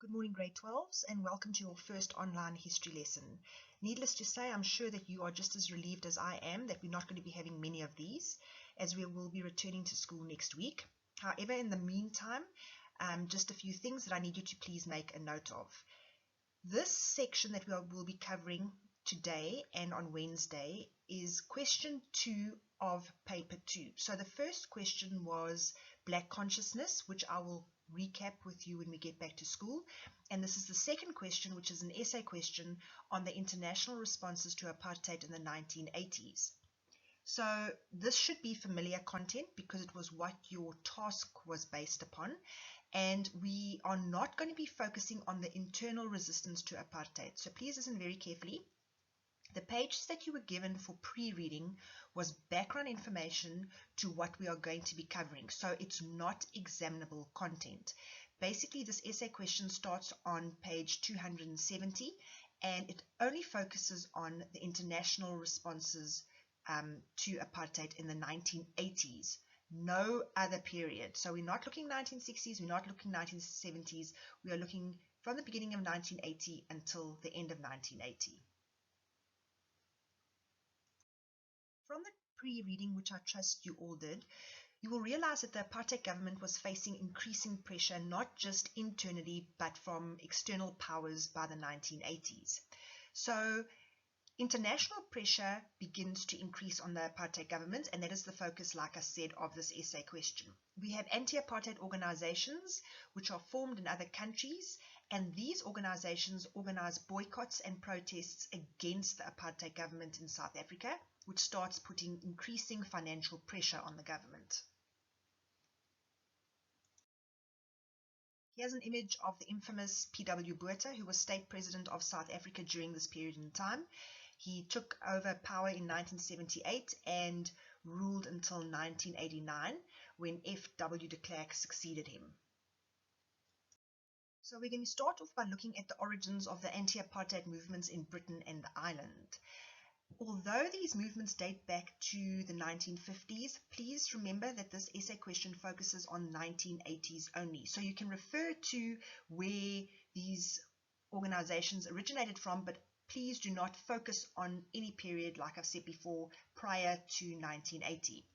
Good morning, grade 12s, and welcome to your first online history lesson. Needless to say, I'm sure that you are just as relieved as I am that we're not going to be having many of these, as we will be returning to school next week. However, in the meantime, just a few things that I need you to please make a note of. This section that we will be covering today and on Wednesday is question 2 of paper 2. So the first question was Black consciousness, which I will recap with you when we get back to school. And this is the second question, which is an essay question on the international responses to apartheid in the 1980s. So this should be familiar content because it was what your task was based upon. And we are not going to be focusing on the internal resistance to apartheid. So please listen very carefully. The pages that you were given for pre-reading was background information to what we are going to be covering. So it's not examinable content. Basically, this essay question starts on page 270 and it only focuses on the international responses to apartheid in the 1980s. No other period. So we're not looking 1960s, we're not looking 1970s. We are looking from the beginning of 1980 until the end of 1980. From the pre-reading, which I trust you all did, you will realize that the apartheid government was facing increasing pressure, not just internally, but from external powers by the 1980s. So international pressure begins to increase on the apartheid government, and that is the focus, like I said, of this essay question. We have anti-apartheid organizations which are formed in other countries, and these organizations organize boycotts and protests against the apartheid government in South Africa, which starts putting increasing financial pressure on the government. Here's an image of the infamous P.W. Botha, who was state president of South Africa during this period in time. He took over power in 1978 and ruled until 1989, when F.W. de Klerk succeeded him. So we're going to start off by looking at the origins of the anti-apartheid movements in Britain and Ireland. Although these movements date back to the 1950s, please remember that this essay question focuses on 1980s only. So you can refer to where these organizations originated from, but please do not focus on any period, like I've said before, prior to 1980.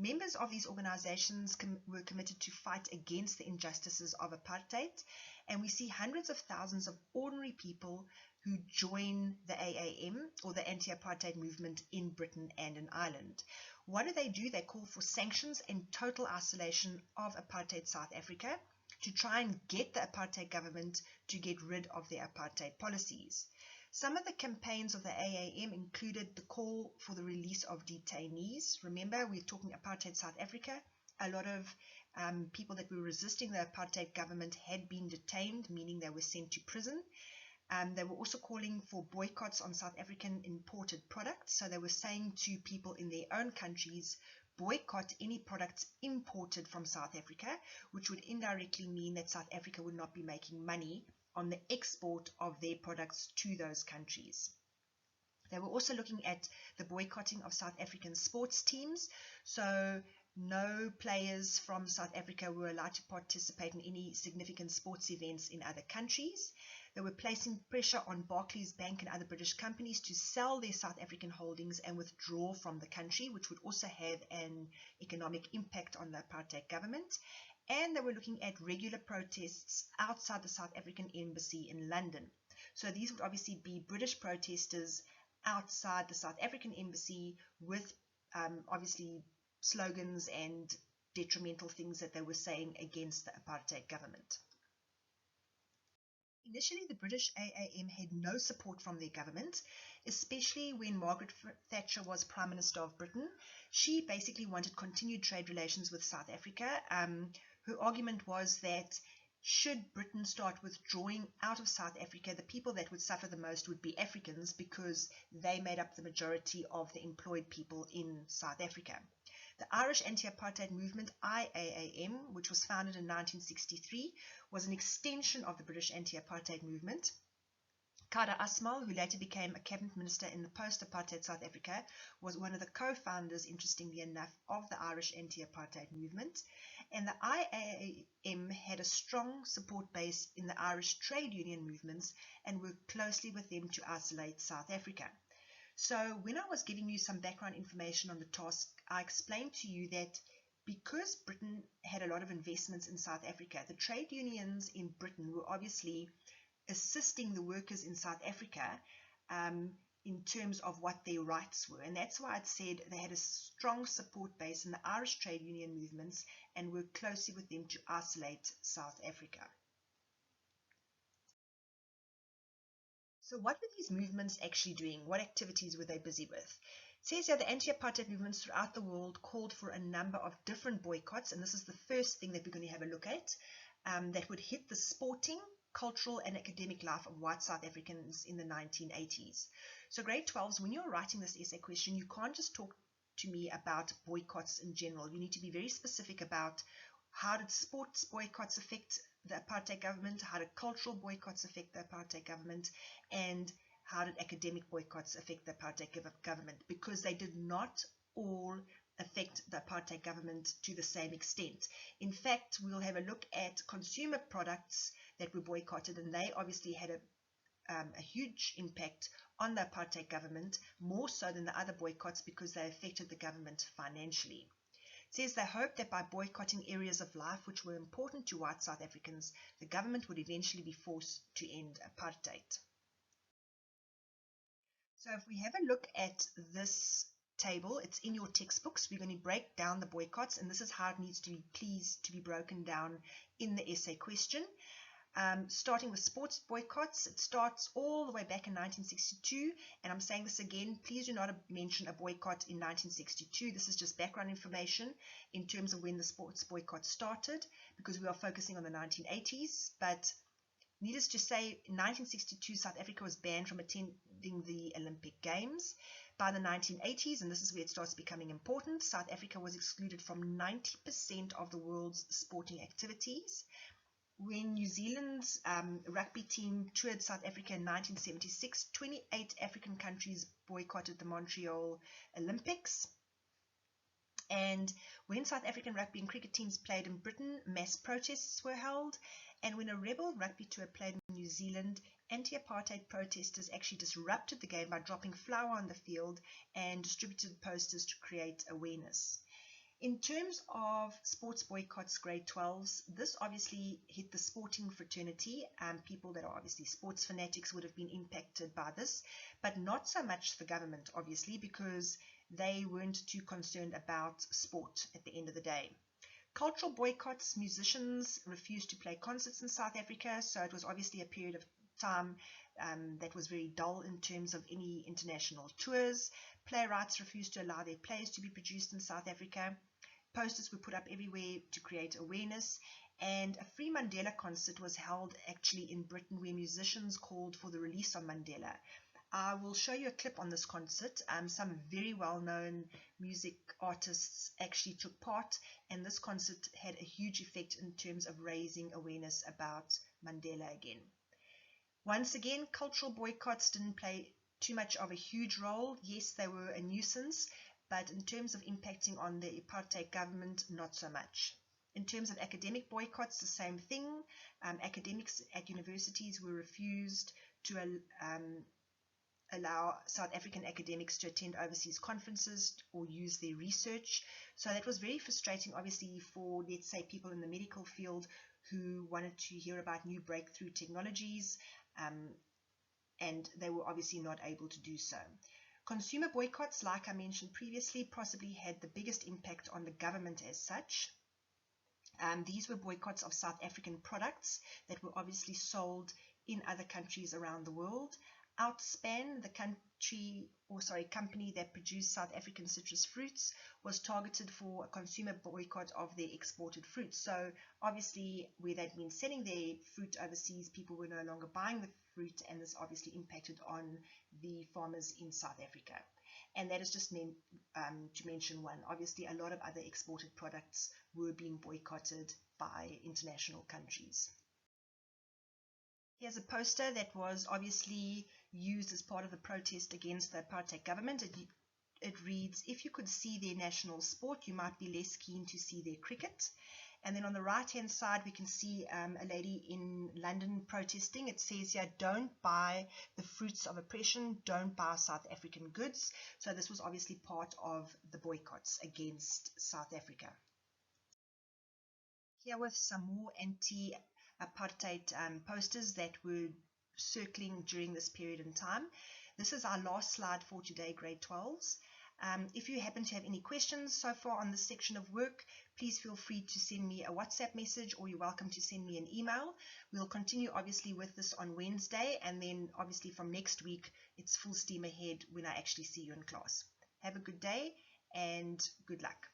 Members of these organizations were committed to fight against the injustices of apartheid, and we see hundreds of thousands of ordinary people who join the AAM, or the anti-apartheid movement, in Britain and in Ireland. What do? They call for sanctions and total isolation of apartheid South Africa to try and get the apartheid government to get rid of their apartheid policies. Some of the campaigns of the AAM included the call for the release of detainees. Remember, we're talking apartheid South Africa. A lot of people that were resisting the apartheid government had been detained, meaning they were sent to prison. They were also calling for boycotts on South African imported products. So they were saying to people in their own countries, boycott any products imported from South Africa, which would indirectly mean that South Africa would not be making money on the export of their products to those countries. They were also looking at the boycotting of South African sports teams. So no players from South Africa were allowed to participate in any significant sports events in other countries. They were placing pressure on Barclays Bank and other British companies to sell their South African holdings and withdraw from the country, which would also have an economic impact on the apartheid government. And they were looking at regular protests outside the South African embassy in London. So these would obviously be British protesters outside the South African embassy with obviously slogans and detrimental things that they were saying against the apartheid government. Initially, the British AAM had no support from their government, especially when Margaret Thatcher was Prime Minister of Britain. She basically wanted continued trade relations with South Africa. Her argument was that should Britain start withdrawing out of South Africa, the people that would suffer the most would be Africans because they made up the majority of the employed people in South Africa. The Irish anti-apartheid movement, IAAM, which was founded in 1963, was an extension of the British anti-apartheid movement. Kader Asmal, who later became a cabinet minister in the post-apartheid South Africa, was one of the co-founders, interestingly enough, of the Irish anti-apartheid movement. and the IAM had a strong support base in the Irish trade union movements and worked closely with them to isolate South Africa. So when I was giving you some background information on the task, I explained to you that because Britain had a lot of investments in South Africa, the trade unions in Britain were obviously assisting the workers in South Africa in terms of what their rights were. And that's why I'd said they had a strong support base in the Irish trade union movements and worked closely with them to isolate South Africa. So what were these movements actually doing? What activities were they busy with? It says here the anti-apartheid movements throughout the world called for a number of different boycotts, and this is the first thing that we're going to have a look at, that would hit the sporting, cultural and academic life of white South Africans in the 1980s. So grade 12s, when you're writing this essay question, you can't just talk to me about boycotts in general. You need to be very specific about how did sports boycotts affect the apartheid government, how did cultural boycotts affect the apartheid government, and how did academic boycotts affect the apartheid government, because they did not all affect the apartheid government to the same extent. In fact, we'll have a look at consumer products that were boycotted, and they obviously had a huge impact on the apartheid government, more so than the other boycotts because they affected the government financially. It says they hoped that by boycotting areas of life which were important to white South Africans, the government would eventually be forced to end apartheid. So if we have a look at this table, it's in your textbooks. We're going to break down the boycotts, and this is how it needs to be pleased to be broken down in the essay question. Starting with sports boycotts, it starts all the way back in 1962, and I'm saying this again, please do not mention a boycott in 1962. This is just background information in terms of when the sports boycott started, because we are focusing on the 1980s, but needless to say, in 1962, South Africa was banned from attending the Olympic Games. By the 1980s, and this is where it starts becoming important, South Africa was excluded from 90% of the world's sporting activities. When New Zealand's rugby team toured South Africa in 1976, 28 African countries boycotted the Montreal Olympics. And when South African rugby and cricket teams played in Britain, mass protests were held. And when a rebel rugby tour played in New Zealand, anti-apartheid protesters actually disrupted the game by dropping flour on the field and distributed posters to create awareness. In terms of sports boycotts, grade 12s, this obviously hit the sporting fraternity. People that are obviously sports fanatics would have been impacted by this, but not so much the government, obviously, because they weren't too concerned about sport at the end of the day. Cultural boycotts, musicians refused to play concerts in South Africa, so it was obviously a period of time that was very dull in terms of any international tours. Playwrights refused to allow their plays to be produced in South Africa. Posters were put up everywhere to create awareness, and a Free Mandela concert was held actually in Britain where musicians called for the release of Mandela. I will show you a clip on this concert. Some very well-known music artists actually took part, and this concert had a huge effect in terms of raising awareness about Mandela again. Once again, cultural boycotts didn't play too much of a huge role. Yes, they were a nuisance, but in terms of impacting on the apartheid government, not so much. In terms of academic boycotts, the same thing. Academics at universities were refused to allow South African academics to attend overseas conferences or use their research. So that was very frustrating, obviously, for, let's say, people in the medical field who wanted to hear about new breakthrough technologies, and they were obviously not able to do so. Consumer boycotts, like I mentioned previously, possibly had the biggest impact on the government as such. These were boycotts of South African products that were obviously sold in other countries around the world. Outspan, the company that produced South African citrus fruits, was targeted for a consumer boycott of their exported fruits. So obviously, where they'd been selling their fruit overseas, people were no longer buying the fruit, and this obviously impacted on the farmers in South Africa. And that is just meant to mention one. Obviously, a lot of other exported products were being boycotted by international countries. Here's a poster that was obviously used as part of the protest against the apartheid government. It reads, "If you could see their national sport, you might be less keen to see their cricket." And then on the right hand side we can see a lady in London protesting. It says here, don't buy the fruits of oppression, don't buy South African goods. So this was obviously part of the boycotts against South Africa. Here with some more anti-apartheid posters that were circling during this period in time. This is our last slide for today, grade 12s. If you happen to have any questions so far on this section of work, please feel free to send me a WhatsApp message, or you're welcome to send me an email. We'll continue obviously with this on Wednesday, and then obviously from next week it's full steam ahead when I actually see you in class. Have a good day and good luck.